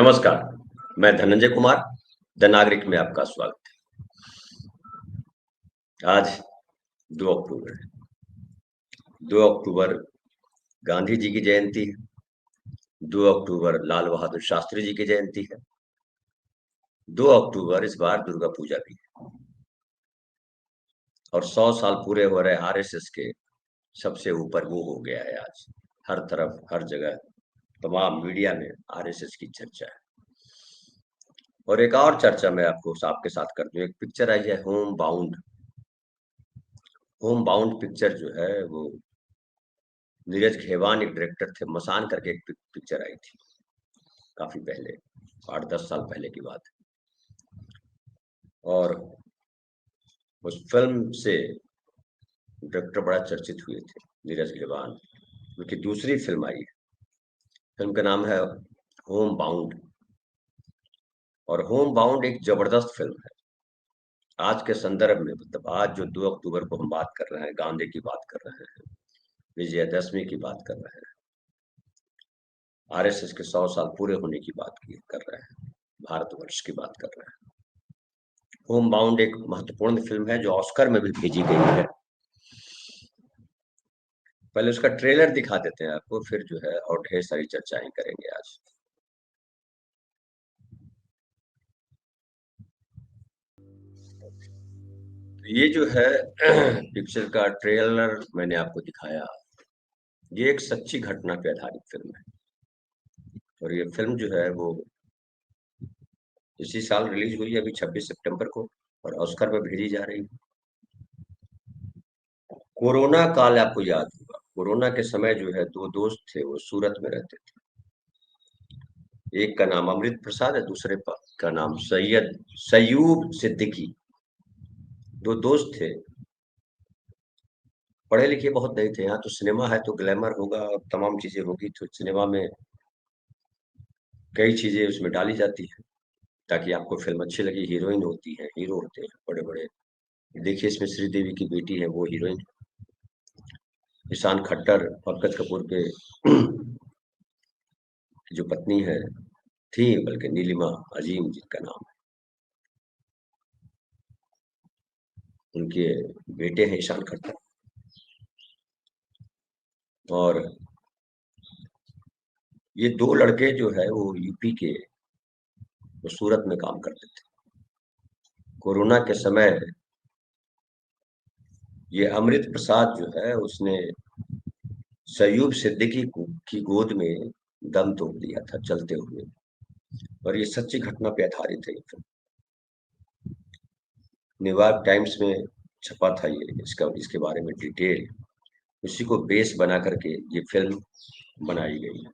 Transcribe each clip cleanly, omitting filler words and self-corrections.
नमस्कार, मैं धनंजय कुमार, द नागरिक में आपका स्वागत है। आज 2 अक्टूबर है। 2 अक्टूबर गांधी जी की जयंती है। 2 अक्टूबर लाल बहादुर शास्त्री जी की जयंती है। 2 अक्टूबर इस बार दुर्गा पूजा भी है और 100 साल पूरे हो रहे आरएसएस के सबसे ऊपर वो हो गया है आज। हर तरफ, हर जगह, तमाम मीडिया में आरएसएस की चर्चा है। और एक और चर्चा मैं आपके साथ कर दूं। एक पिक्चर आई है home bound. Home bound picture जो है वो नीरज खेवान एक डायरेक्टर थे। मसान करके एक पिक्चर आई थी काफी पहले, 8-10 साल पहले की बात है। और उस फिल्म से डायरेक्टर बड़ा चर्चित हुए थे, नीरज खेवान। उनकी दूसरी फिल्म आई है। फिल्म का नाम है होम बाउंड। और होम बाउंड एक जबरदस्त फिल्म है। आज के संदर्भ में, मतलब आज जो 2 अक्टूबर को हम बात कर रहे हैं, गांधी की बात कर रहे हैं, विजयदशमी की बात कर रहे हैं, आरएसएस के 100 साल पूरे होने की बात कर रहे हैं, भारतवर्ष की बात कर रहे हैं। होम बाउंड एक महत्वपूर्ण फिल्म है जो ऑस्कर में भी भेजी गई है। पहले उसका ट्रेलर दिखा देते हैं आपको, फिर जो है और ढेर सारी चर्चाएं करेंगे आज। ये जो है पिक्चर का ट्रेलर मैंने आपको दिखाया। ये एक सच्ची घटना पे आधारित फिल्म है और ये फिल्म जो है वो इसी साल रिलीज हुई है, अभी 26 सितंबर को, और ऑस्कर पे भेजी जा रही है। कोरोना काल आपको याद होगा। कोरोना के समय जो है 2 दोस्त थे, वो सूरत में रहते थे। एक का नाम अमृत प्रसाद है, दूसरे का नाम सयूब सिद्दीकी। 2 दोस्त थे, पढ़े लिखे बहुत नहीं थे। यहाँ तो सिनेमा है तो ग्लैमर होगा और तमाम चीजें होगी, तो सिनेमा में कई चीजें उसमें डाली जाती है ताकि आपको फिल्म अच्छी लगे। हीरोइन होती है, हीरो होते हैं बड़े बड़े। देखिए इसमें श्रीदेवी की बेटी है, वो हीरोइन। ईशान खट्टर, पंकज कपूर के जो पत्नी है, थी बल्कि, नीलिमा अजीम जिनका नाम है, उनके बेटे हैं ईशान खट्टर। और ये 2 लड़के जो है वो यूपी के, वो सूरत में काम करते थे। कोरोना के समय ये अमृत प्रसाद जो है उसने सयूब सिद्दीकी की गोद में दम तोड़ दिया था चलते हुए। और ये सच्ची घटना पे आधारित है ये फिल्म। न्यूयॉर्क टाइम्स में छपा था ये, इसके बारे में डिटेल, उसी को बेस बना करके ये फिल्म बनाई गई है।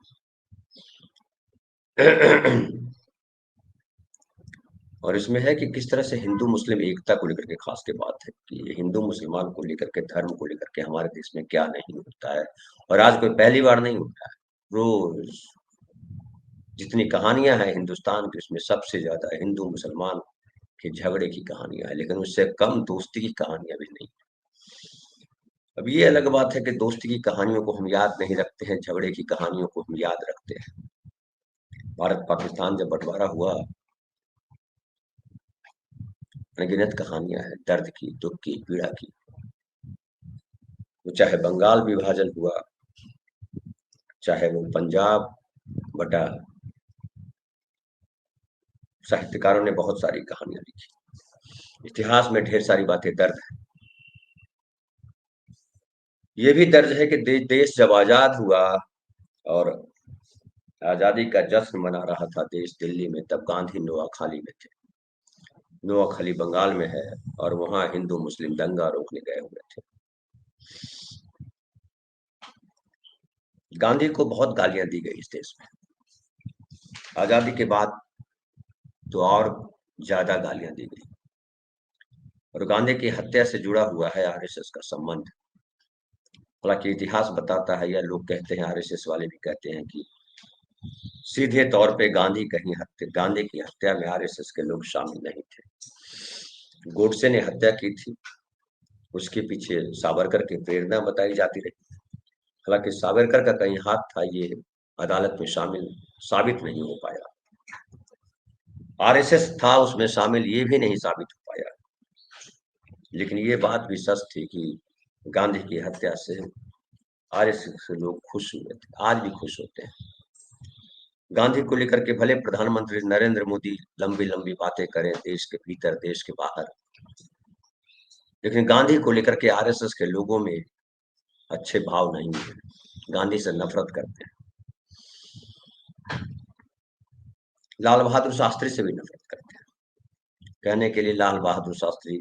और इसमें है कि किस तरह से हिंदू मुस्लिम एकता को लेकर के खास के बात है कि ये हिंदू मुसलमान को लेकर के, धर्म को लेकर के हमारे देश में क्या नहीं होता है। और आज कोई पहली बार नहीं होता है। रोज जितनी कहानियां हैं हिंदुस्तान की, उसमें सबसे ज्यादा हिंदू मुसलमान के झगड़े की कहानियां हैं, लेकिन उससे कम दोस्ती की कहानियां भी नहीं। अब ये अलग बात है कि दोस्ती की कहानियों को हम याद नहीं रखते हैं, झगड़े की कहानियों को हम याद रखते हैं। भारत पाकिस्तान जब बंटवारा हुआ, अनगिनत कहानियां हैं दर्द की, दुख की, पीड़ा की। वो चाहे बंगाल विभाजन हुआ, चाहे वो पंजाब बटा, साहित्यकारों ने बहुत सारी कहानियां लिखी। इतिहास में ढेर सारी बातें दर्द है। ये भी दर्ज है कि देश जब आजाद हुआ और आजादी का जश्न मना रहा था देश दिल्ली में, तब गांधी नोआखाली में थे। नोआखाली बंगाल में है और वहां हिंदू मुस्लिम दंगा रोकने गए हुए थे। गांधी को बहुत गालियां दी गई इस देश में। आजादी के बाद तो और ज्यादा गालियां दी गई। और गांधी की हत्या से जुड़ा हुआ है आरएसएस का संबंध। हालांकि इतिहास बताता है, या लोग कहते हैं, आरएसएस वाले भी कहते हैं कि सीधे तौर पे गांधी की हत्या में आरएसएस के लोग शामिल नहीं थे। गोडसे ने हत्या की थी, उसके पीछे सावरकर की प्रेरणा बताई जाती रही। हालांकि सावरकर का कहीं हाथ था, ये अदालत में शामिल साबित नहीं हो पाया। आरएसएस था उसमें शामिल, ये भी नहीं साबित हो पाया। लेकिन ये बात भी सच थी कि गांधी की हत्या से आरएसएस के लोग खुश हुए थे, आज भी खुश होते हैं। गांधी को लेकर के भले प्रधानमंत्री नरेंद्र मोदी लंबी लंबी बातें करें देश के भीतर देश के बाहर, लेकिन गांधी को लेकर के आरएसएस के लोगों में अच्छे भाव नहीं है, गांधी से नफरत करते हैं। लाल बहादुर शास्त्री से भी नफरत करते हैं। कहने के लिए लाल बहादुर शास्त्री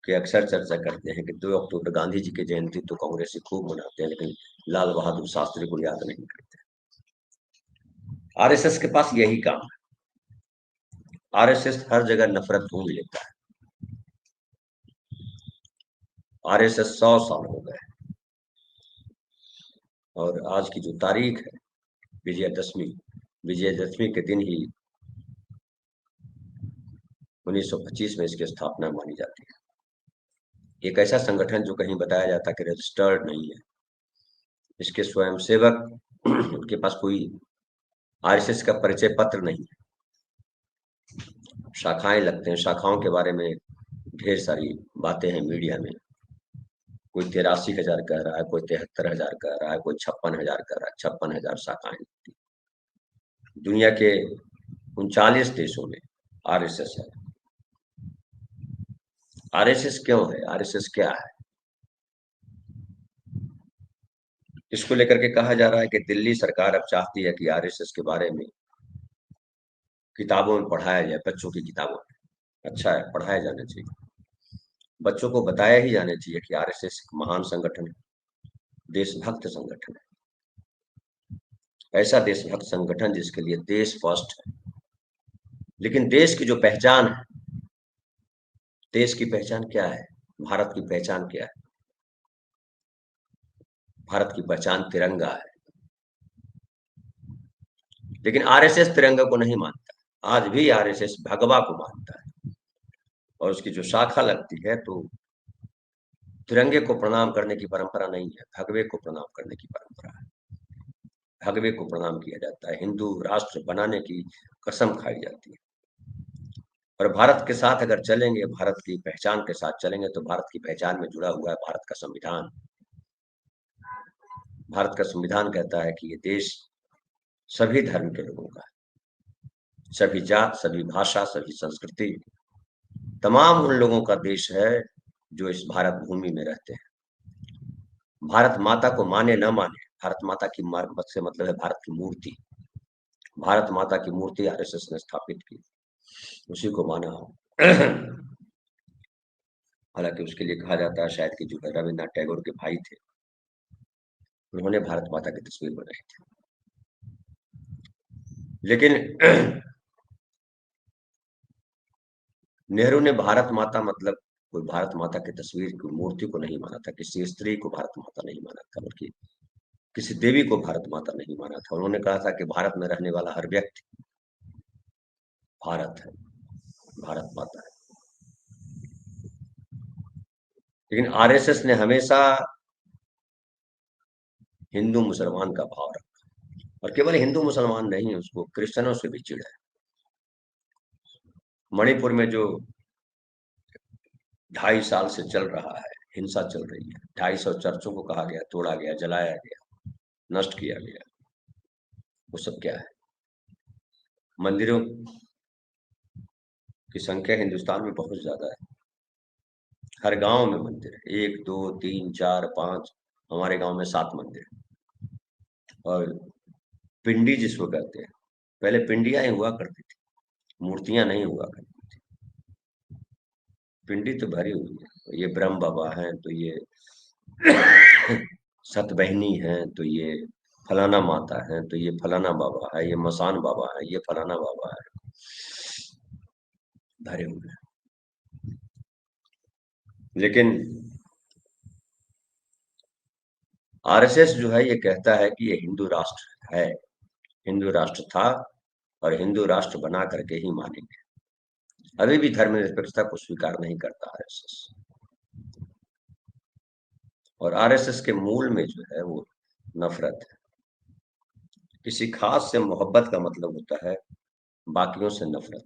की अक्सर चर्चा करते हैं कि 2 अक्टूबर गांधी जी की जयंती तो कांग्रेसी खूब मनाते हैं, लेकिन लाल बहादुर शास्त्री को याद नहीं करते। आरएसएस के पास यही काम है। आरएसएस हर जगह नफरत ढूंढ लेता है। आरएसएस 100 साल हो गए और आज की जो तारीख है विजयदशमी, विजयदशमी के दिन ही 1925 में इसकी स्थापना मानी जाती है। एक ऐसा संगठन जो कहीं बताया जाता है कि रजिस्टर्ड नहीं है, इसके स्वयंसेवक उनके पास कोई आरएसएस का परिचय पत्र नहीं है, शाखाएं लगते हैं, शाखाओं के बारे में ढेर सारी बातें हैं मीडिया में। कोई 83,000 कह रहा है, कोई 73,000 कह रहा है, कोई 56,000 कह रहा है। 56,000 शाखाएं दुनिया के 39 देशों में आरएसएस है। आरएसएस क्यों है, आरएसएस क्या है? इसको लेकर के कहा जा रहा है कि दिल्ली सरकार अब चाहती है कि आरएसएस के बारे में किताबों में पढ़ाया जाए, बच्चों की किताबों में। अच्छा है, पढ़ाया जाना चाहिए, बच्चों को बताया ही जाना चाहिए कि आरएसएस एक महान संगठन है, देशभक्त संगठन है, ऐसा देशभक्त संगठन जिसके लिए देश फर्स्ट है। लेकिन देश की जो पहचान है, देश की पहचान क्या है, भारत की पहचान क्या है? भारत की पहचान तिरंगा है। लेकिन आरएसएस तिरंगा को नहीं मानता। आज भी आरएसएस भगवा को मानता है और उसकी जो शाखा लगती है तो तिरंगे को प्रणाम करने की परंपरा नहीं है, भगवे को प्रणाम करने की परंपरा है। भगवे को प्रणाम किया जाता है, हिंदू राष्ट्र बनाने की कसम खाई जाती है। और भारत के साथ अगर चलेंगे, भारत की पहचान के साथ चलेंगे, तो भारत की पहचान में जुड़ा हुआ है भारत का संविधान। भारत का संविधान कहता है कि ये देश सभी धर्म के लोगों का है, सभी जात, सभी भाषा, सभी संस्कृति, तमाम उन लोगों का देश है जो इस भारत भूमि में रहते हैं। भारत माता को माने न माने, भारत माता की से मतलब है भारत की मूर्ति। भारत माता की मूर्ति आरएसएस ने स्थापित की, उसी को माना। हालांकि उसके लिए कहा जाता है शायद कि जो रविन्द्रनाथ टैगोर के भाई थे, उन्होंने भारत माता की तस्वीर बनाई थी। लेकिन नेहरू ने भारत माता मतलब कोई भारत माता की तस्वीर की मूर्ति को नहीं माना था, किसी स्त्री को भारत माता नहीं माना था, बल्कि किसी देवी को भारत माता नहीं माना था। उन्होंने कहा था कि भारत में रहने वाला हर व्यक्ति भारत है, भारत माता है। लेकिन आरएसएस ने हमेशा हिंदू मुसलमान का भाव रखा, और केवल हिंदू मुसलमान नहीं, उसको क्रिश्चियनों से भी चिढ़ है। मणिपुर में जो 2.5 साल से चल रहा है, हिंसा चल रही है, 250 चर्चों को कहा गया, तोड़ा गया, जलाया गया, नष्ट किया गया, वो सब क्या है? मंदिरों की संख्या हिंदुस्तान में बहुत ज्यादा है, हर गांव में मंदिर है, 1 2 3 4 5, हमारे गांव में 7 मंदिर है। और पिंडी जिसको कहते हैं, पहले पिंडियां ही हुआ करती थी, मूर्तियां नहीं हुआ करती थी। पिंडी तो भरी हुई है, ये ब्रह्म बाबा हैं, तो ये सतबहनी है, तो ये फलाना माता है, तो ये फलाना बाबा है, ये मसान बाबा है, ये फलाना बाबा है, भरे हुए हैं। लेकिन आरएसएस जो है ये कहता है कि ये हिंदू राष्ट्र है, हिंदू राष्ट्र था और हिंदू राष्ट्र बना करके ही मानेंगे। अभी भी धर्मनिरपेक्षता को स्वीकार नहीं करता आरएसएस। और आरएसएस के मूल में जो है वो नफरत है। किसी खास से मोहब्बत का मतलब होता है बाकियों से नफरत।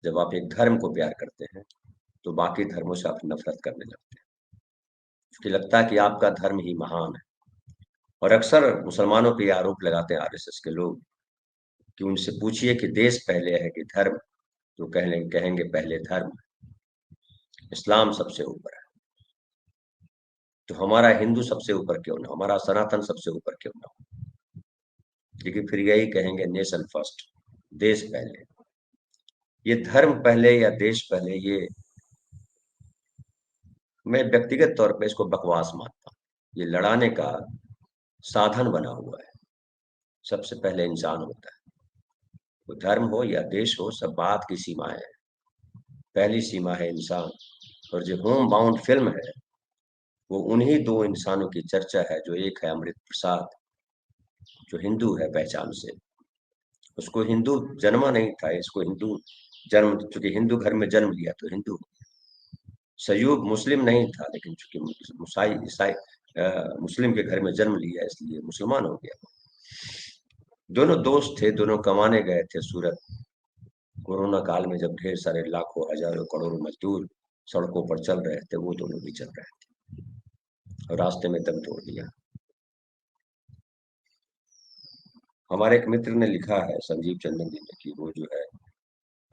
जब आप एक धर्म को प्यार करते हैं तो बाकी धर्मों से आप नफरत करने लगते हैं, क्योंकि लगता है कि आपका धर्म ही महान है। और अक्सर मुसलमानों पे ये आरोप लगाते हैं आरएसएस के लोग कि उनसे पूछिए कि देश पहले है कि धर्म, तो कहेंगे पहले धर्म, इस्लाम सबसे ऊपर है। तो हमारा हिंदू सबसे ऊपर क्यों ना, हमारा सनातन सबसे ऊपर क्यों ना हो? लेकिन फिर यही कहेंगे नेशन फर्स्ट, देश पहले। ये धर्म पहले या देश पहले, ये मैं व्यक्तिगत तौर पे इसको बकवास मानता हूँ। ये लड़ाने का साधन बना हुआ है। सबसे पहले इंसान होता है, वो धर्म हो या देश हो, सब बात की सीमाएं है। पहली सीमा है इंसान। और जो होम बाउंड फिल्म है वो उन्हीं दो इंसानों की चर्चा है, जो एक है अमृत प्रसाद, जो हिंदू है पहचान से। उसको हिंदू जन्मा नहीं था, इसको हिंदू जन्म, चूंकि हिंदू घर में जन्म लिया तो हिंदू। सयूब मुस्लिम नहीं था, लेकिन चूंकि मुसाई ईसाई मुस्लिम के घर में जन्म लिया इसलिए मुसलमान हो गया। दोनों दोस्त थे, दोनों कमाने गए थे सूरत। कोरोना काल में जब ढेर सारे लाखों हजारों करोड़ों मजदूर सड़कों पर चल रहे थे, वो दोनों भी चल रहे थे और रास्ते में दम तोड़ दिया। हमारे एक मित्र ने लिखा है, संजीव चंदन जी ने, कि वो जो है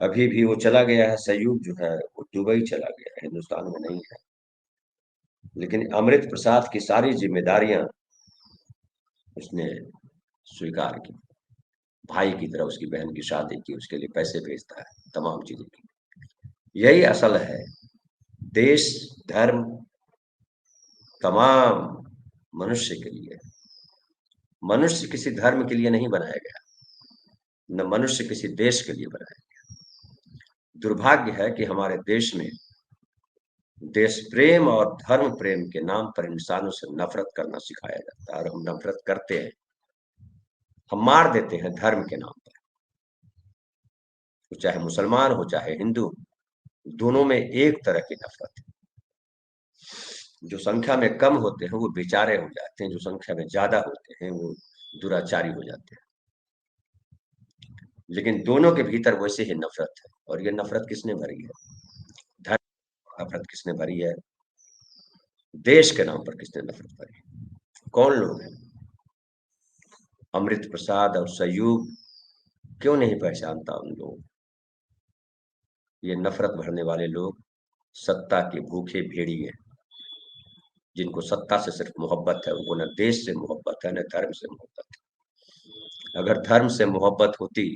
अभी भी वो चला गया है, सयूब जो है वो दुबई चला गया है, हिंदुस्तान में नहीं है। लेकिन अमृत प्रसाद की सारी जिम्मेदारियां उसने स्वीकार की। भाई की तरह उसकी बहन की शादी की, उसके लिए पैसे भेजता है, तमाम चीजें की। यही असल है। देश, धर्म, तमाम मनुष्य के लिए। मनुष्य किसी धर्म के लिए नहीं बनाया गया, न मनुष्य किसी देश के लिए बनाया गया। दुर्भाग्य है कि हमारे देश में देश प्रेम और धर्म प्रेम के नाम पर इंसानों से नफरत करना सिखाया जाता है, और हम नफरत करते हैं। हम मार देते हैं धर्म के नाम पर। तो चाहे मुसलमान हो चाहे हिंदू, दोनों में एक तरह की नफरत है। जो संख्या में कम होते हैं वो बेचारे हो जाते हैं, जो संख्या में ज्यादा होते हैं वो दुराचारी हो जाते हैं। लेकिन दोनों के भीतर वैसे ही नफरत है। और ये नफरत किसने भरी है? धर्म नफरत किसने भरी है? देश के नाम पर किसने नफरत भरी है? कौन लोग हैं? अमृत प्रसाद और सयूब क्यों नहीं पहचानता उन लोग? ये नफरत भरने वाले लोग सत्ता के भूखे भेड़िए, जिनको सत्ता से सिर्फ मोहब्बत है, उनको न देश से मोहब्बत है न धर्म से मोहब्बत है। अगर धर्म से मोहब्बत होती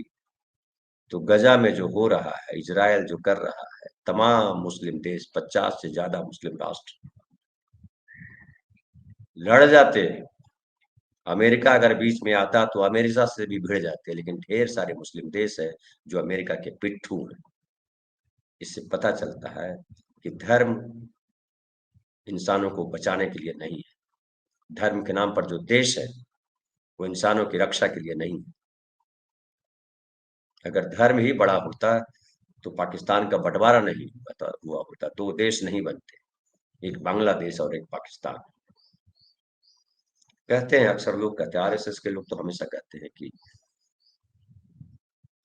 तो गजा में जो हो रहा है, इजराइल जो कर रहा है, तमाम मुस्लिम देश, 50 से ज्यादा मुस्लिम राष्ट्र लड़ जाते। अमेरिका अगर बीच में आता तो अमेरिका से भी भिड़ जाते, लेकिन ढेर सारे मुस्लिम देश है जो अमेरिका के पिट्ठू हैं। इससे पता चलता है कि धर्म इंसानों को बचाने के लिए नहीं है। धर्म के नाम पर जो देश है वो इंसानों की रक्षा के लिए नहीं है। अगर धर्म ही बड़ा होता तो पाकिस्तान का बंटवारा नहीं हुआ होता, दो देश नहीं बनते, एक बांग्लादेश और एक पाकिस्तान। कहते हैं, अक्सर लोग कहते हैं, आरएसएस के लोग तो हमेशा कहते हैं कि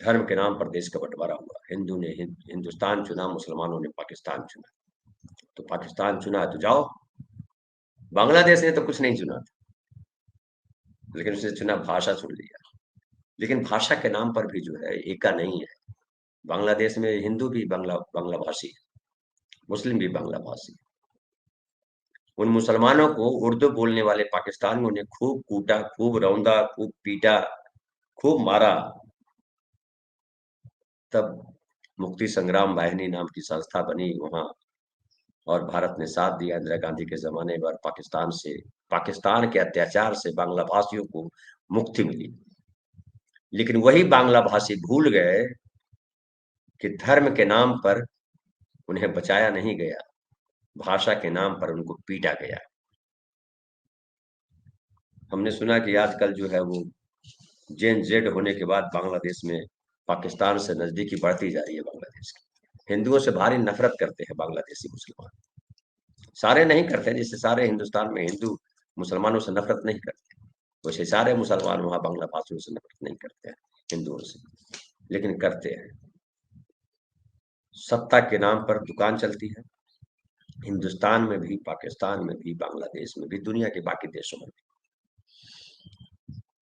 धर्म के नाम पर देश का बंटवारा हुआ, हिंदू ने हिंदुस्तान चुना, मुसलमानों ने पाकिस्तान चुना। तो पाकिस्तान चुना तो जाओ। बांग्लादेश ने तो कुछ नहीं चुना था, लेकिन उसने चुना, भाषा चुन लिया। लेकिन भाषा के नाम पर भी जो है एका नहीं है। बांग्लादेश में हिंदू भी बांग्ला भाषी है, मुस्लिम भी बांग्ला भाषी है। उन मुसलमानों को उर्दू बोलने वाले पाकिस्तानियों ने खूब कूटा, खूब रौंदा, खूब पीटा, खूब मारा। तब मुक्ति संग्राम वाहिनी नाम की संस्था बनी वहां, और भारत ने साथ दिया इंदिरा गांधी के जमाने में, पाकिस्तान के अत्याचार से बांग्ला भाषियों को मुक्ति मिली। लेकिन वही बांग्ला भाषी भूल गए कि धर्म के नाम पर उन्हें बचाया नहीं गया, भाषा के नाम पर उनको पीटा गया। हमने सुना कि आजकल जो है वो जेन जेड होने के बाद बांग्लादेश में पाकिस्तान से नजदीकी बढ़ती जा रही है बांग्लादेश की। हिंदुओं से भारी नफरत करते हैं बांग्लादेशी मुसलमान। सारे नहीं करते, जैसे सारे हिंदुस्तान में हिंदू मुसलमानों से नफरत नहीं करते, वैसे सारे मुसलमान वहां बांग्ला भाषियों से नफरत नहीं करते हैं। हिंदुओं से, लेकिन करते हैं। सत्ता के नाम पर दुकान चलती है, हिंदुस्तान में भी, पाकिस्तान में भी, बांग्लादेश में भी, दुनिया के बाकी देशों में भी।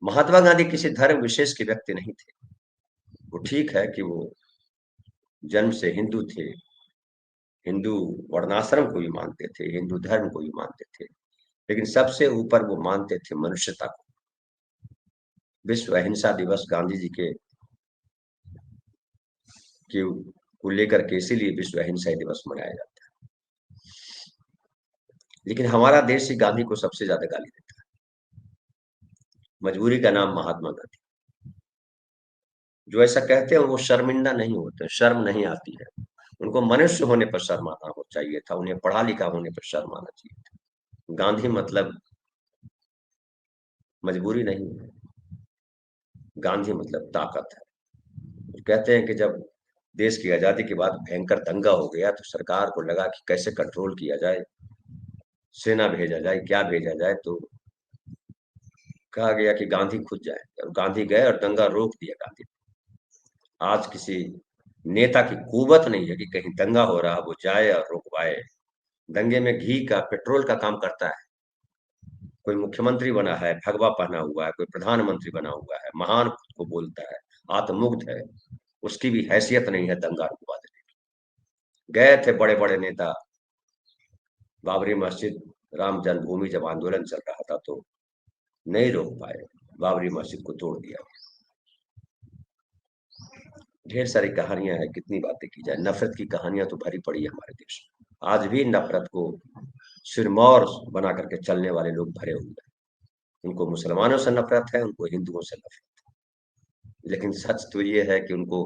महात्मा गांधी किसी धर्म विशेष के व्यक्ति नहीं थे। वो ठीक है कि वो जन्म से हिंदू थे, हिंदू वर्णाश्रम को भी मानते थे, हिंदू धर्म को भी मानते थे, लेकिन सबसे ऊपर वो मानते थे मनुष्यता को। विश्व अहिंसा दिवस गांधी जी के को लेकर के इसीलिए विश्व अहिंसा दिवस मनाया जाता है। लेकिन हमारा देश ही गांधी को सबसे ज्यादा गाली देता है। मजबूरी का नाम महात्मा गांधी। जो ऐसा कहते हैं वो शर्मिंदा नहीं होते, शर्म नहीं आती है उनको। मनुष्य होने पर शर्म आना हो चाहिए था, उन्हें पढ़ा लिखा होने पर शर्म आना चाहिए था। गांधी मतलब मजबूरी नहीं है, गांधी मतलब ताकत है। कहते हैं कि जब देश की आजादी के बाद भयंकर दंगा हो गया तो सरकार को लगा कि कैसे कंट्रोल किया जाए, सेना भेजा जाए, क्या भेजा जाए, तो कहा गया कि गांधी खुद जाए, और गांधी गए और दंगा रोक दिया गांधी। आज किसी नेता की कुवत नहीं है कि कहीं दंगा हो रहा वो जाए और रुकवाए। दंगे में घी का, पेट्रोल का काम करता है। कोई मुख्यमंत्री बना है, भगवा पहना हुआ है, कोई प्रधानमंत्री बना हुआ है, महान खुद को बोलता है, आत्ममुग्ध है, उसकी भी हैसियत नहीं है दंगा रुकवा देने की। गए थे बड़े बड़े नेता, बाबरी मस्जिद, राम जन्मभूमि जब आंदोलन चल रहा था तो नहीं रोक पाए, बाबरी मस्जिद को तोड़ दिया। ढेर सारी कहानियां हैं, कितनी बातें की जाए। नफरत की कहानियां तो भरी पड़ी है हमारे देश में। आज भी नफरत को सिरमौर बना करके चलने वाले लोग भरे हुए हैं। उनको मुसलमानों से नफरत है, उनको हिंदुओं से नफरत है। लेकिन सच तो ये है कि उनको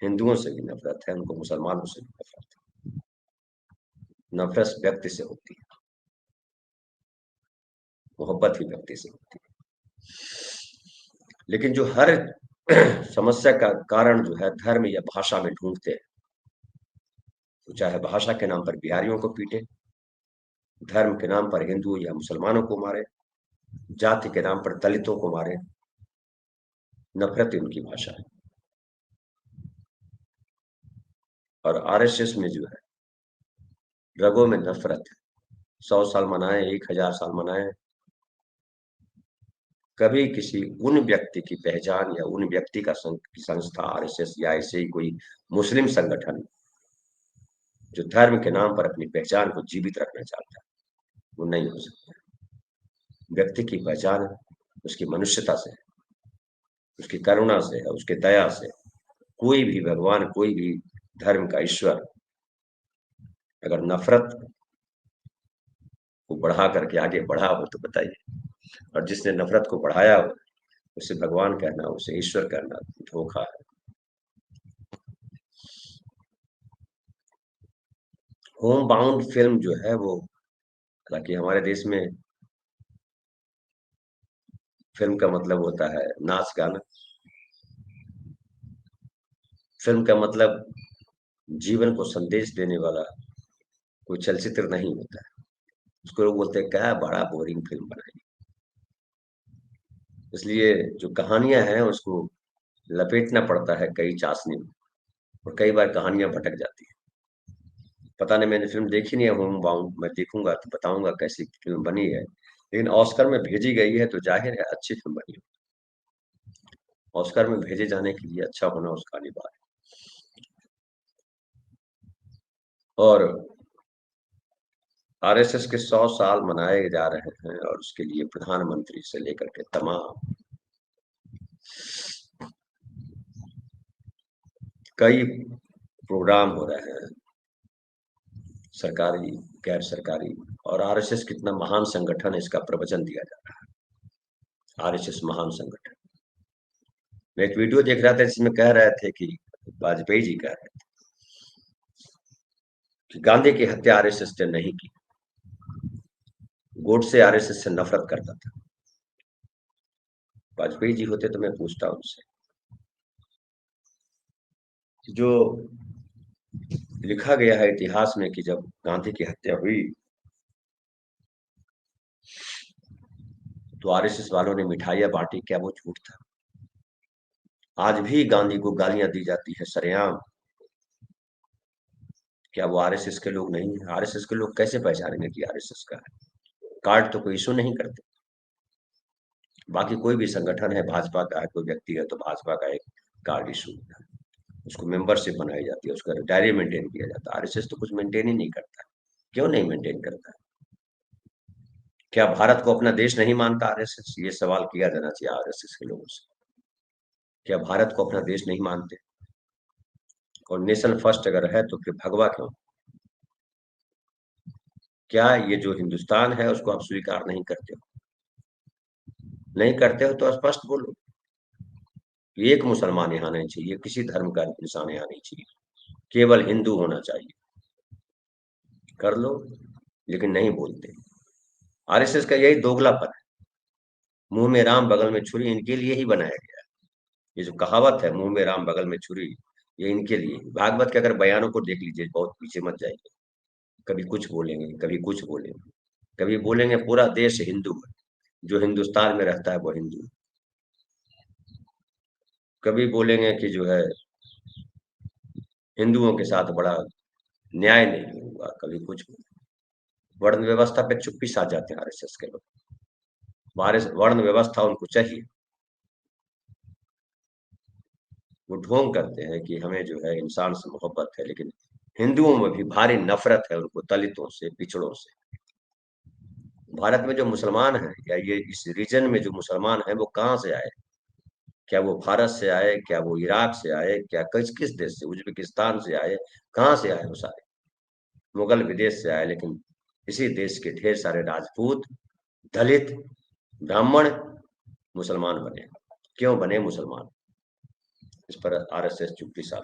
हिंदुओं से भी नफरत है, उनको मुसलमानों से भी नफरत है। नफरत व्यक्ति से होती है, मोहब्बत ही व्यक्ति से होती है। लेकिन जो हर समस्या का कारण जो है धर्म या भाषा में ढूंढते हैं, तो चाहे भाषा के नाम पर बिहारियों को पीटे, धर्म के नाम पर हिंदू या मुसलमानों को मारे, जाति के नाम पर दलितों को मारे, नफरत ही उनकी भाषा है। और आरएसएस में जो है रगों में नफरत है। 100 साल मनाए, 1000 साल मनाए, कभी किसी उन व्यक्ति की पहचान या उन व्यक्ति का की संस्था आरएसएस या ऐसे ही कोई मुस्लिम संगठन जो धर्म के नाम पर अपनी पहचान को जीवित रखना चाहता है, वो नहीं हो सकता। व्यक्ति की पहचान उसकी मनुष्यता से है, उसकी करुणा से है, उसके दया से। कोई भी भगवान, कोई भी धर्म का ईश्वर अगर नफरत को बढ़ा करके आगे बढ़ा हो तो बताइए। और जिसने नफरत को बढ़ाया हो उसे भगवान कहना, उसे ईश्वर कहना धोखा है। होम बाउंड फिल्म जो है वो, हालांकि हमारे देश में फिल्म का मतलब होता है नाच गाना, फिल्म का मतलब जीवन को संदेश देने वाला कोई चलचित्र नहीं होता है। उसको लोग बोलते हैं क्या बड़ा बोरिंग फिल्म बनाई। इसलिए जो कहानियां हैं उसको लपेटना पड़ता है कई चाशनी में, और कई बार कहानियां भटक जाती है। पता नहीं, मैंने फिल्म देखी नहीं है होम बाउंड, मैं देखूंगा तो बताऊंगा कैसी फिल्म बनी है। लेकिन ऑस्कर में भेजी गई है तो जाहिर है अच्छी फिल्म बनी है। ऑस्कर में भेजे जाने के लिए अच्छा होना उसका अनिवार्य है। और आरएसएस के 100 साल मनाए जा रहे हैं और उसके लिए प्रधानमंत्री से लेकर के तमाम कई प्रोग्राम हो रहे हैं, सरकारी, गैर सरकारी। और आरएसएस कितना महान संगठन है इसका प्रवचन दिया जा रहा है। आरएसएस महान संगठन। मैं एक वीडियो देख रहा था जिसमें कह रहे थे कि वाजपेयी जी कह रहे थे कि गांधी की हत्या आरएसएस ने नहीं की, गोडसे आरएसएस से नफरत करता था। वाजपेयी जी होते तो मैं पूछता उनसे जो लिखा गया है इतिहास में कि जब गांधी की हत्या हुई तो आरएसएस वालों ने मिठाइयां बांटी, क्या वो झूठ था? आज भी गांधी को गालियां दी जाती है सरेआम। क्या वो आरएसएस के लोग नहीं है? आरएसएस के लोग कैसे पहचानेंगे कि आरएसएस का है? कार्ड तो कोई इशू नहीं करते। बाकी कोई भी संगठन है, भाजपा का है, कोई व्यक्ति है, तो भाजपा का एक कार्ड इशू होता है, उसको मेंबरशिप बनाई जाती है, उसका डायरी मेंटेन किया जाता है। आरएसएस तो कुछ मेंटेन ही नहीं करता है। क्यों नहीं मेंटेन करता है? क्या भारत को अपना देश नहीं मानता आरएसएस? ये सवाल किया जाना चाहिए आरएसएस के लोगों से। क्या भारत को अपना देश नहीं मानते? और नेशन फर्स्ट अगर है तो फिर भगवा क्यों? क्या ये जो हिंदुस्तान है उसको आप स्वीकार नहीं करते हो? नहीं करते हो तो स्पष्ट बोलो। एक मुसलमान यहाँ नहीं चाहिए, किसी धर्म का इंसान यहाँ नहीं चाहिए, केवल हिंदू होना चाहिए। कर लो, लेकिन नहीं बोलते। आरएसएस का यही दोगलापन है। मुंह में राम बगल में छुरी इनके लिए ही बनाया गया है। ये जो कहावत है, मुंह में राम बगल में छुरी, ये इनके लिए ही। भागवत के अगर बयानों को देख लीजिए, बहुत पीछे मत जाइए। कभी कुछ बोलेंगे, कभी कुछ बोलेंगे, कभी बोलेंगे पूरा देश हिंदू है, जो हिंदुस्तान में रहता है वो हिंदू है। कभी बोलेंगे कि जो है हिंदुओं के साथ बड़ा न्याय नहीं हुआ, कभी कुछ। वर्ण व्यवस्था पे चुप्पी साध जाते हैं आरएसएस के लोग। वर्ण व्यवस्था उनको चाहिए। वो ढोंग करते हैं कि हमें जो है इंसान से मोहब्बत है, लेकिन हिंदुओं में भी भारी नफरत है उनको, दलितों से, पिछड़ों से। भारत में जो मुसलमान हैं, या ये इस रीजन में जो मुसलमान हैं, वो कहाँ से आए? क्या वो भारत से आए? क्या वो इराक से आए? क्या किस किस देश से? उज्बेकिस्तान से आए? कहाँ से आए वो सारे? मुगल विदेश से आए, लेकिन इसी देश के ढेर सारे राजपूत, दलित, ब्राह्मण मुसलमान बने। क्यों बने मुसलमान? इस पर आरएसएस चुप्पी साध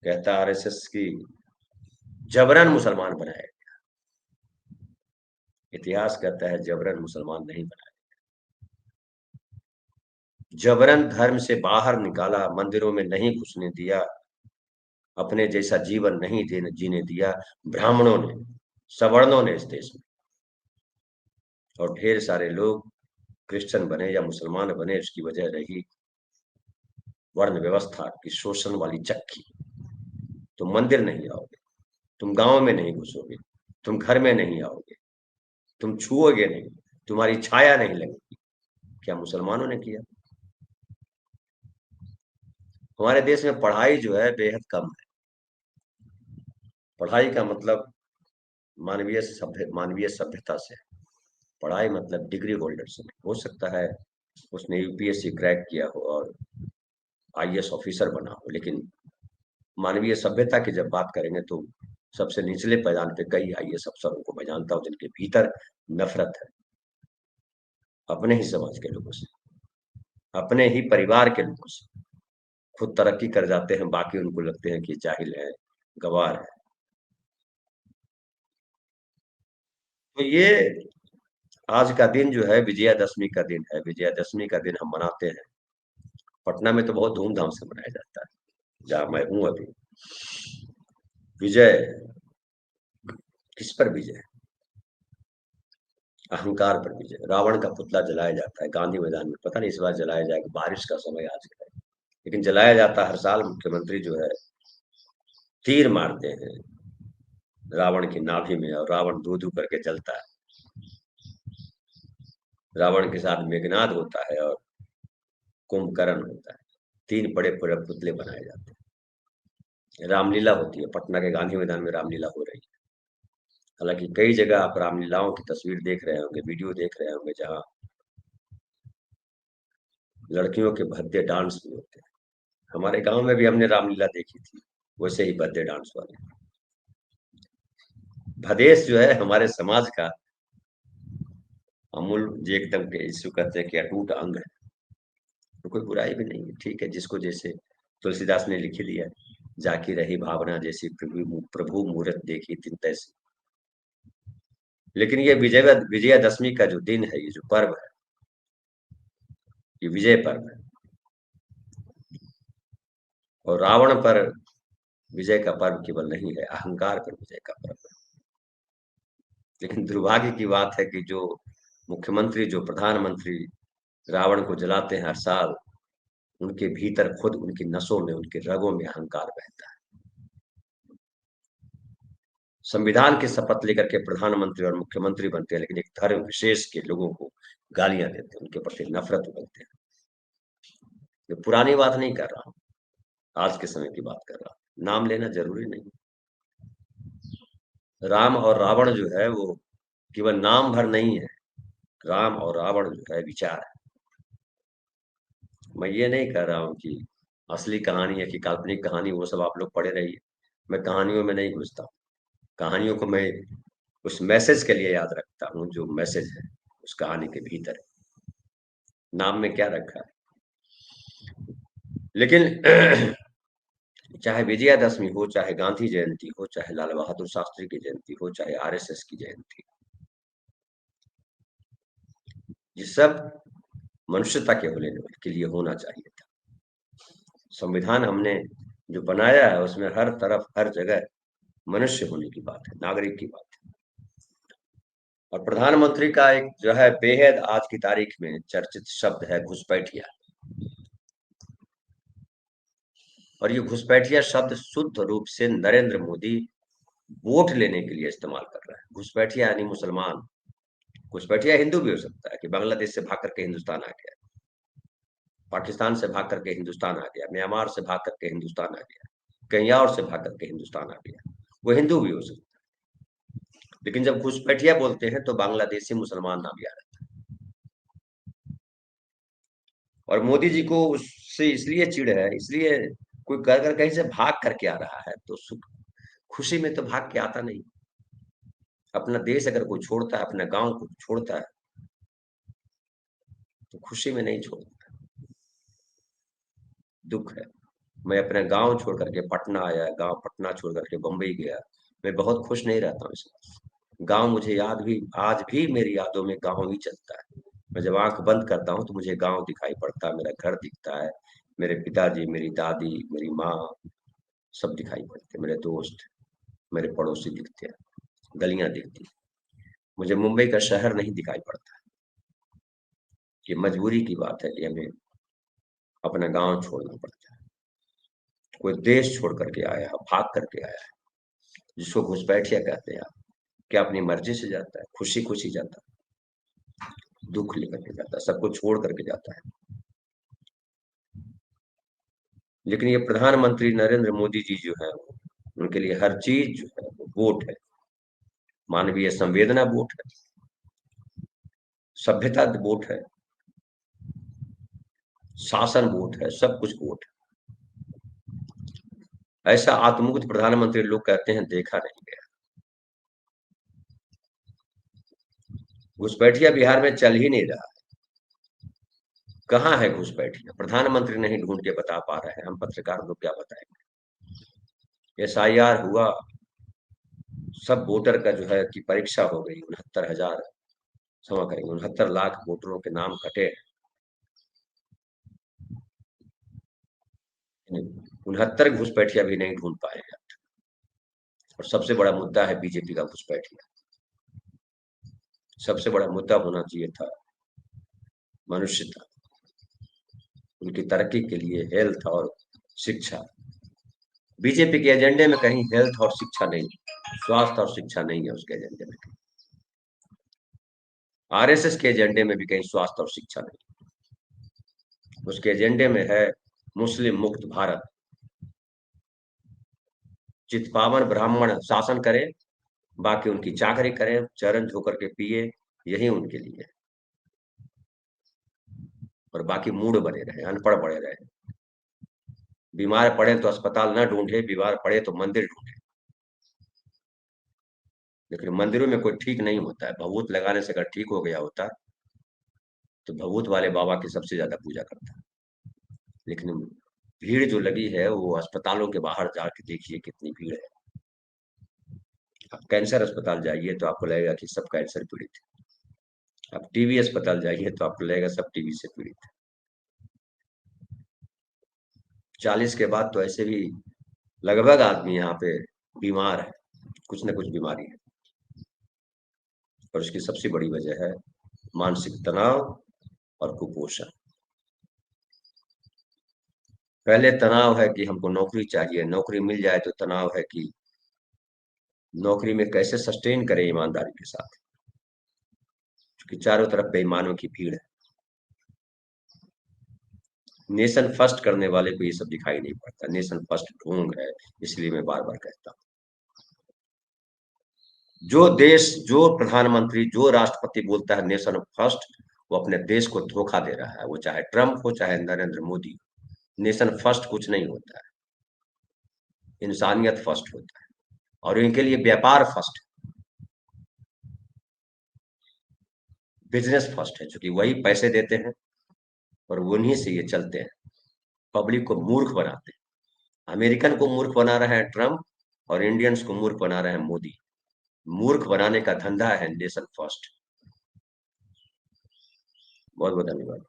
कहता है। आरएसएस की जबरन मुसलमान बनाए। इतिहास कहता है जबरन मुसलमान नहीं बनाए, जबरन धर्म से बाहर निकाला, मंदिरों में नहीं घुसने दिया, अपने जैसा जीवन नहीं जीने दिया ब्राह्मणों ने, सवर्णों ने इस देश में। और ढेर सारे लोग क्रिश्चियन बने या मुसलमान बने, उसकी वजह रही वर्ण व्यवस्था की शोषण वाली चक्की। तुम मंदिर नहीं आओगे, तुम गांव में नहीं घुसोगे, तुम घर में नहीं आओगे, तुम छुओगे नहीं, तुम्हारी छाया नहीं लगेगी। क्या मुसलमानों ने किया? हमारे देश में पढ़ाई जो है बेहद कम है। पढ़ाई का मतलब मानवीय सभ्यता से है। पढ़ाई मतलब डिग्री होल्डर से नहीं। हो सकता है उसने यूपीएससी क्रैक किया हो और आईएएस ऑफिसर बना हो, लेकिन मानवीय सभ्यता की जब बात करेंगे तो सबसे निचले पैदान पे कई आईएएस अफसरों को मैं जानता हूं जिनके भीतर नफरत है, अपने ही समाज के लोगों से, अपने ही परिवार के लोगों से। खुद तरक्की कर जाते हैं, बाकी उनको लगते हैं कि जाहिल है, गवार है। तो ये आज का दिन जो है विजयादशमी का दिन है। विजयादशमी का दिन हम मनाते हैं। पटना में तो बहुत धूमधाम से मनाया जाता है, जहाँ मैं हूँ अभी। विजय, किस पर विजय? अहंकार पर विजय। रावण का पुतला जलाया जाता है गांधी मैदान में। पता नहीं इस बार जलाया जाएगा, बारिश का समय आज है, लेकिन जलाया जाता है हर साल। मुख्यमंत्री जो है तीर मारते हैं रावण की नाभि में, और रावण धू धू करके जलता है। रावण के साथ मेघनाद होता है और कुंभकर्ण होता है। तीन बड़े बड़े पुतले बनाए जाते हैं। रामलीला होती है, पटना के गांधी मैदान में रामलीला हो रही है। हालांकि कई जगह आप रामलीलाओं की तस्वीर देख रहे होंगे, वीडियो देख रहे होंगे, जहाँ लड़कियों के भद्दे डांस भी होते हैं। हमारे गांव में भी हमने रामलीला देखी थी, वैसे ही भद्दे डांस वाले। भदेश जो है हमारे समाज का अमूल जी, एकदम के इसको कहते हैं कि अटूट अंग है। तो कोई बुराई भी नहीं है, ठीक है, जिसको जैसे तुलसीदास ने लिख ही दिया, जाकी रही भावना जैसी प्रभु प्रभु मूरत देखी तिन तैसी। लेकिन ये विजयादशमी का जो दिन है, ये जो पर्व है, ये विजय पर्व है। और रावण पर विजय का पर्व केवल नहीं है, अहंकार पर विजय का पर्व है। लेकिन दुर्भाग्य की बात है कि जो मुख्यमंत्री, जो प्रधानमंत्री रावण को जलाते हैं हर साल, उनके भीतर खुद उनकी नसों में, उनके रगों में अहंकार बहता है। संविधान की शपथ लेकर के प्रधानमंत्री और मुख्यमंत्री बनते हैं, लेकिन एक धर्म विशेष के लोगों को गालियां देते हैं, उनके प्रति नफरत उगलते हैं। ये पुरानी बात नहीं कर रहा हूं, आज के समय की बात कर रहा हूं। नाम लेना जरूरी नहीं। राम और रावण जो है वो केवल नाम भर नहीं है। राम और रावण जो है विचार है। मैं ये नहीं कह रहा हूँ कि असली कहानी है कि काल्पनिक कहानी, वो सब आप लोग पढ़े रहिए। मैं कहानियों में नहीं घुसता हूँ। कहानियों को मैं उस मैसेज के लिए याद रखता हूँ जो मैसेज है उस कहानी के भीतर। नाम में क्या रखा है। लेकिन चाहे विजयादशमी हो, चाहे गांधी जयंती हो, चाहे लाल बहादुर शास्त्री की जयंती हो, चाहे आरएसएस की जयंती, ये सब मनुष्यता के होने के लिए होना चाहिए था। संविधान हमने जो बनाया है उसमें हर तरफ हर जगह मनुष्य होने की बात है, नागरिक की बात है। और प्रधानमंत्री का एक जो है बेहद आज की तारीख में चर्चित शब्द है घुसपैठिया। और ये घुसपैठिया शब्द शुद्ध रूप से नरेंद्र मोदी वोट लेने के लिए इस्तेमाल कर रहा है। घुसपैठिया यानी मुसलमान। घुसपैठिया हिंदू भी हो सकता है कि बांग्लादेश से भाग करके हिंदुस्तान आ गया, पाकिस्तान से भाग करके हिंदुस्तान आ गया, म्यांमार से भाग करके हिंदुस्तान आ गया, कहीं और से भाग करके हिंदुस्तान आ गया। वो हिंदू भी हो सकता है। लेकिन जब घुसपैठिया बोलते हैं तो बांग्लादेशी मुसलमान नाम याद आता है। और मोदी जी को उससे इसलिए चिढ़ है, इसलिए कोई अगर कहीं से भाग करके आ रहा है तो सुख खुशी में तो भाग के आता नहीं। अपना देश अगर कोई छोड़ता है, अपना गांव को छोड़ता है तो खुशी में नहीं छोड़ता, दुख है। मैं अपने गांव छोड़ करके पटना आया, गांव पटना छोड़ करके बम्बई गया, मैं बहुत खुश नहीं रहता हूँ इस बात। गांव मुझे याद भी, आज भी मेरी यादों में गांव ही चलता है। मैं जब आंख बंद करता हूँ तो मुझे गांव दिखाई पड़ता है, मेरा घर दिखता है, मेरे पिताजी, मेरी दादी, मेरी माँ, सब दिखाई पड़ते हैं, मेरे दोस्त, मेरे पड़ोसी दिखते हैं, गलियां दिखती हैं। मुझे मुंबई का शहर नहीं दिखाई पड़ता। ये मजबूरी की बात है कि हमें अपना गांव छोड़ना पड़ता है। कोई देश छोड़ करके आया है, भाग करके आया है, जिसको घुसपैठिया कहते हैं आप। क्या अपनी मर्जी से जाता है, खुशी खुशी जाता है, दुख लेकर के जाता है, सबको छोड़ करके जाता है। लेकिन ये प्रधानमंत्री नरेंद्र मोदी जी जो है, उनके लिए हर चीज जो है वो वोट है। मानवीय संवेदना वोट है, सभ्यता वोट है, शासन वोट है, सब कुछ वोट है। ऐसा आत्ममुक्त प्रधानमंत्री लोग कहते हैं देखा नहीं गया। घुसपैठिया बिहार में चल ही नहीं रहा। कहाँ है घुसपैठिया? प्रधानमंत्री नहीं ढूंढ के बता पा रहे हैं, हम पत्रकार लोग क्या बताएंगे। एसआईआर हुआ, सब वोटर का जो है कि परीक्षा हो गई, 69,000, क्षमा करेंगे, 69 लाख वोटरों के नाम कटे। 69 घुसपैठिया भी नहीं ढूंढ पाएगा। और सबसे बड़ा मुद्दा है बीजेपी का घुसपैठिया। सबसे बड़ा मुद्दा होना चाहिए था मनुष्यता, उनकी तरक्की के लिए हेल्थ और शिक्षा। बीजेपी के एजेंडे में कहीं हेल्थ और शिक्षा नहीं, स्वास्थ्य और शिक्षा नहीं है उसके एजेंडे में। आरएसएस के एजेंडे में भी कहीं स्वास्थ्य और शिक्षा नहीं। उसके एजेंडे में है मुस्लिम मुक्त भारत। चितपावन ब्राह्मण शासन करें, बाकी उनकी चाकरी करें, चरण धो करके पिए, यही उनके लिए है। और बाकी मूड बने रहे, अनपढ़ पड़े रहे। बीमार पड़े तो अस्पताल न ढूंढे, बीमार पड़े तो मंदिर ढूंढे। लेकिन मंदिरों में कोई ठीक नहीं होता है। भभूत लगाने से अगर ठीक हो गया होता तो भभूत वाले बाबा की सबसे ज्यादा पूजा करता। लेकिन भीड़ जो लगी है वो अस्पतालों के बाहर जाके देखिए कितनी भीड़ है। आप कैंसर अस्पताल जाइए तो आपको लगेगा कि सब कैंसर पीड़ित है। आप टीबी अस्पताल जाइए तो आपको लगेगा सब टीबी से पीड़ित है। 40 के बाद तो ऐसे भी लगभग आदमी यहाँ पे बीमार है, कुछ न कुछ बीमारी है। और उसकी सबसे बड़ी वजह है मानसिक तनाव और कुपोषण। पहले तनाव है कि हमको नौकरी चाहिए, नौकरी मिल जाए तो तनाव है कि नौकरी में कैसे सस्टेन करें ईमानदारी के साथ, क्योंकि चारों तरफ बेईमानों की भीड़ है। नेशन फर्स्ट करने वाले को ये सब दिखाई नहीं पड़ता। नेशन फर्स्ट ढोंग है, इसलिए मैं बार बार कहता हूँ, जो देश, जो प्रधानमंत्री, जो राष्ट्रपति बोलता है नेशन फर्स्ट, वो अपने देश को धोखा दे रहा है। वो चाहे ट्रंप हो चाहे नरेंद्र मोदी हो। नेशन फर्स्ट कुछ नहीं होता है, इंसानियत फर्स्ट होता है। और इनके लिए व्यापार फर्स्ट, बिजनेस फर्स्ट है, क्योंकि वही पैसे देते हैं और उन्हीं से ये चलते हैं। पब्लिक को मूर्ख बनाते हैं। अमेरिकन को मूर्ख बना रहे हैं ट्रंप, और इंडियंस को मूर्ख बना रहे हैं मोदी। मूर्ख बनाने का धंधा है नेशन फर्स्ट। बहुत बहुत धन्यवाद।